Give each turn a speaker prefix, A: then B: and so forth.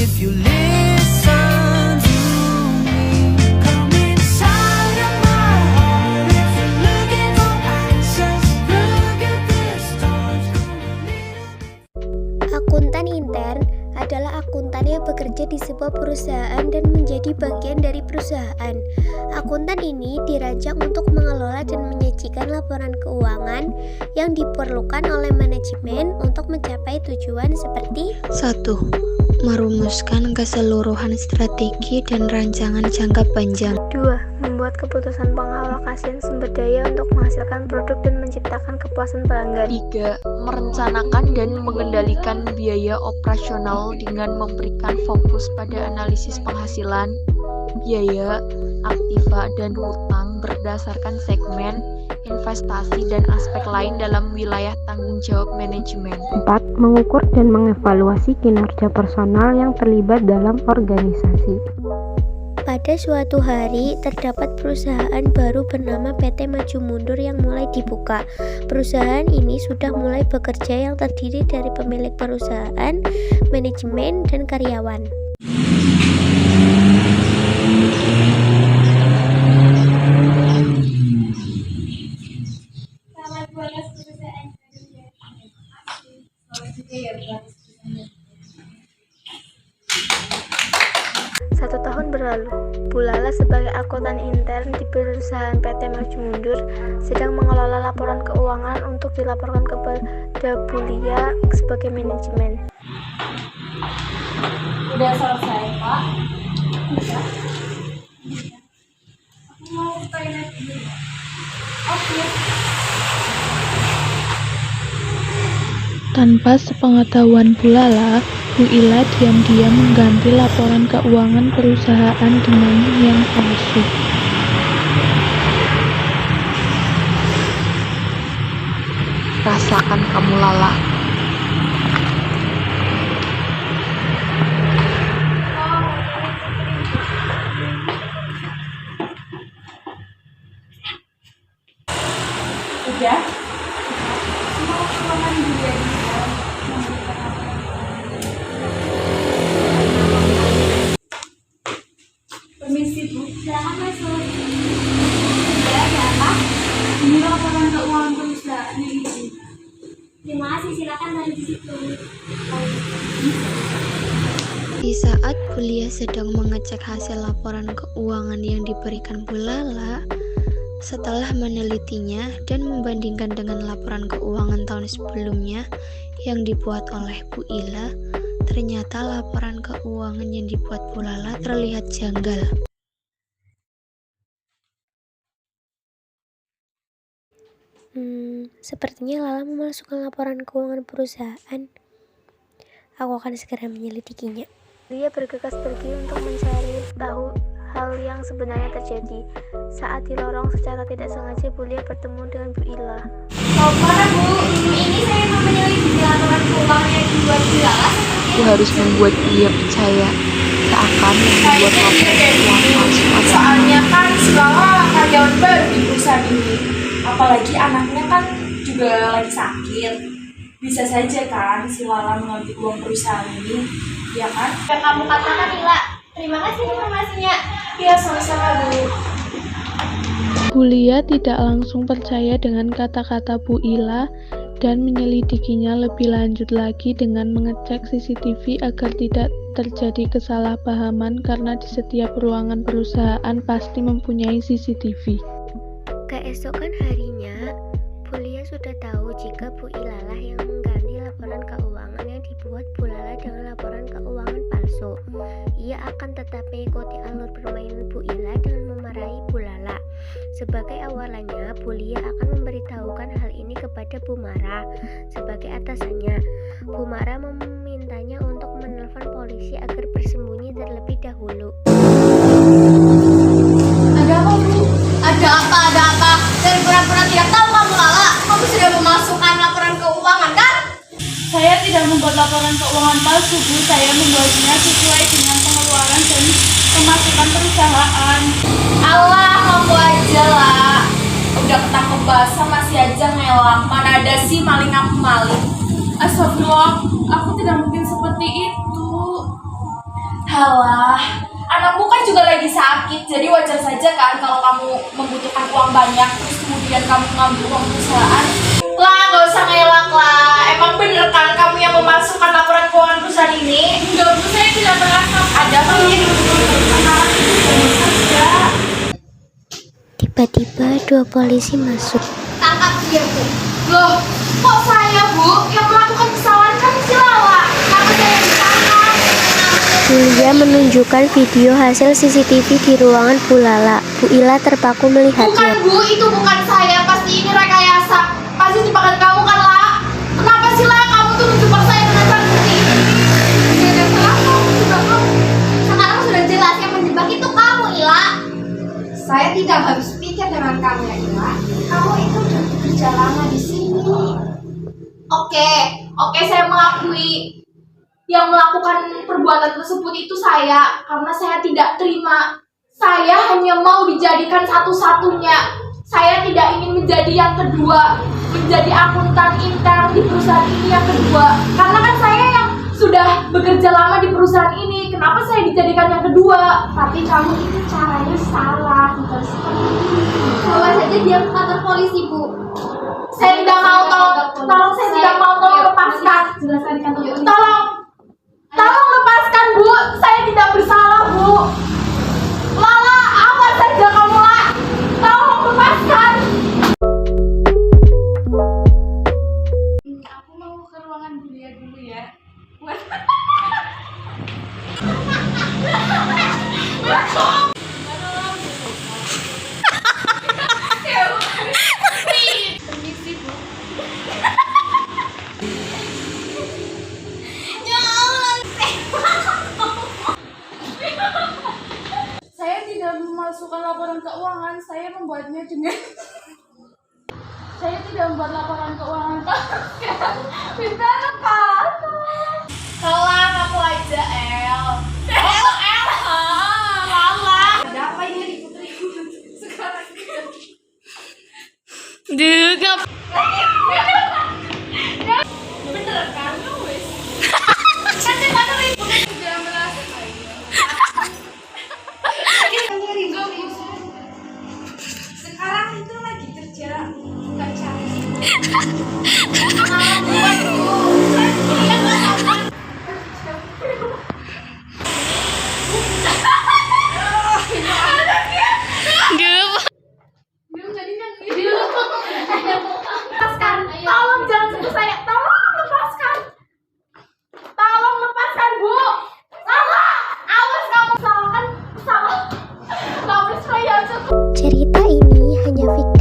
A: if you listen to me. Come inside of my heart if you're looking for answers. Look at the stars, come a little bit.
B: Akuntan intern adalah akuntan yang bekerja di sebuah perusahaan dan menjadi bagian dari perusahaan. Akuntan ini dirancang untuk mengelola dan menyajikan laporan keuangan yang diperlukan oleh manajemen untuk mencapai tujuan seperti
C: 1. Merumuskan keseluruhan strategi dan rancangan jangka panjang.
B: 2. Membuat keputusan pengalokasian sumber daya untuk menghasilkan produk dan menciptakan kepuasan pelanggan.
D: 3. Merencanakan dan mengendalikan biaya operasional dengan memberikan fokus pada analisis penghasilan, biaya, aktiva, dan hutang berdasarkan segmen, investasi, dan aspek lain dalam wilayah tanggung jawab manajemen.
E: 4. Mengukur dan mengevaluasi kinerja personal yang terlibat dalam organisasi.
B: Pada suatu hari, terdapat perusahaan baru bernama PT Maju Mundur yang mulai dibuka. Perusahaan ini sudah mulai bekerja yang terdiri dari pemilik perusahaan, manajemen, dan karyawan. Satu tahun berlalu, Bulala sebagai akuntan intern di perusahaan PT Maju Mundur sedang mengelola laporan keuangan untuk dilaporkan kepada Bulia sebagai manajemen.
F: Udah selesai, Pak? Bisa. Aku mau ke toilet dulu. Oke.
G: Tanpa sepengetahuan Bulala, Bu Ila diam-diam mengganti laporan keuangan perusahaan dengan yang palsu.
D: Rasakan kamu Lala.
F: Udah? Mau ruangan dulu ya. Permisi Bu, silakan masuk. Ya, ada apa? Ini laporan keuangan perusahaan ini. Terima kasih, silakan dari di situ.
C: Di saat Bulia sedang mengecek hasil laporan keuangan yang diberikan Bulala, setelah menelitinya dan membandingkan dengan laporan keuangan tahun sebelumnya yang dibuat oleh Bu Ila, ternyata laporan keuangan yang dibuat Bulala terlihat janggal.
B: Sepertinya Lala memasukkan laporan keuangan perusahaan. Aku akan segera menyelidikinya. Dia bergegas pergi untuk mencari tahu hal yang sebenarnya terjadi. Saat di lorong secara tidak sengaja Bulia bertemu dengan Bu Ila.
F: Mau kemana Bu? Ini saya mau menyelidiki laporan keuangan yang dibuat Bulala.
D: Aku harus membuat dia percaya seakan yang membuat laporan keuangan palsu adalah
F: Soalnya kan si Lala karyawan baru di perusahaan ini. Apalagi anaknya kan juga lagi sakit. Bisa saja kan si Lala mengambil uang perusahaan ini, ya kan? Yang kamu katakan Ila. Terima kasih informasinya. Iya, sama-sama Bu.
G: Bulia tidak langsung percaya dengan kata-kata Bu Ila dan menyelidikinya lebih lanjut lagi dengan mengecek CCTV agar tidak terjadi kesalahpahaman karena di setiap ruangan perusahaan pasti mempunyai CCTV.
B: Keesokan harinya, Bulia sudah tahu jika Bu Ila lah yang mengganti laporan keuangan yang dibuat Bulala dengan laporan keuangan palsu. Ia akan tetap mengikuti alur permainan Bu Ila dengan memarahi Bulala. Sebagai awalannya, Bulia akan memberitahukan hal ini kepada Bu Mara sebagai atasannya. Bu Mara memintanya untuk menelpon polisi agar bersembunyi terlebih dahulu.
F: Ada apa Bu? Ada apa? Dari pura-pura tidak tahu kamu Lala. Kamu sudah memasukkan laporan keuangan kan? Saya tidak membuat laporan keuangan palsu Bu. Saya membuatnya sesuai dengan pengeluaran dan pemasukan perusahaan. Allah, kamu aja lah. Udah ketangkep basah masih aja ngelak. Mana ada sih maling aku maling. Astagfirullah, aku tidak mungkin seperti itu. Halah, anakmu kan juga lagi sakit, jadi wajar saja kan kalau kamu membutuhkan uang banyak, terus kemudian kamu ngambil uang perusahaan. Lah, gak usah ngelak lah. Emang bener kan kamu yang memasukkan laporan keuangan perusahaan ini? Enggak, Bu, saya tidak merasa. Ada apa ini?
B: Tiba-tiba dua polisi masuk.
F: Tangkap dia, Bu. Loh, kok saya, Bu? Yang melakukan kesalahan kan si Lala. Kenapa saya ditangkap?
B: Yulia menunjukkan video hasil CCTV di ruangan Bu Lala. Bu Ila terpaku
F: Bukan,
B: melihatnya.
F: Bu, itu bukan saya. Pasti ini rekayasa. Pasti jebakan kamu kan, La? Kenapa sih, La? Kamu tuh menjebak saya dengan cara seperti ini. Tidak salah kamu menjebak kamu. Sekarang sudah jelas yang menjebak itu kamu, Ila. Saya tidak habis pikir dengan kamu ya, Ila. Kamu itu udah bekerja lama di sini. Oke, saya mengakui. Yang melakukan perbuatan tersebut itu saya, karena saya tidak terima. Saya hanya mau dijadikan satu-satunya. Saya tidak ingin menjadi yang kedua, menjadi akuntan intern di perusahaan ini yang kedua. Karena kan saya yang sudah bekerja lama di perusahaan ini, kenapa saya dijadikan yang kedua? Tapi kamu itu caranya salah, bukan seperti itu. Bawa saja dia ke kantor polisi, Bu. Saya tidak mau, tolong saya tidak mau, tolong lepaskan. Jelaskan di kantor polisi. Tolong lepaskan, Bu. Saya tidak bersalah, Bu. Lala, apa saja kamu, La? Tolong lepaskan. Aku mau ke ruangan Julia dulu ya. Permisi, Bu. Ya Allah. Saya tidak memasukkan laporan keuangan, saya membuatnya dengan saya tidak membuat laporan keuangan. Minta lepas. Kelar aku aja, El. El. Lala. Ada apa ini ribut-ribut sekarang? Juga. Bener kan, wes. Kan kita ribut udah merasa sekarang itu lagi kerja bukan cari lepaskan, tolong jangan sentuh saya, tolong lepaskan, Bu. Salah, awas kamu salah kan, salah. Kamu saya
B: Cerita ini hanya fiktif.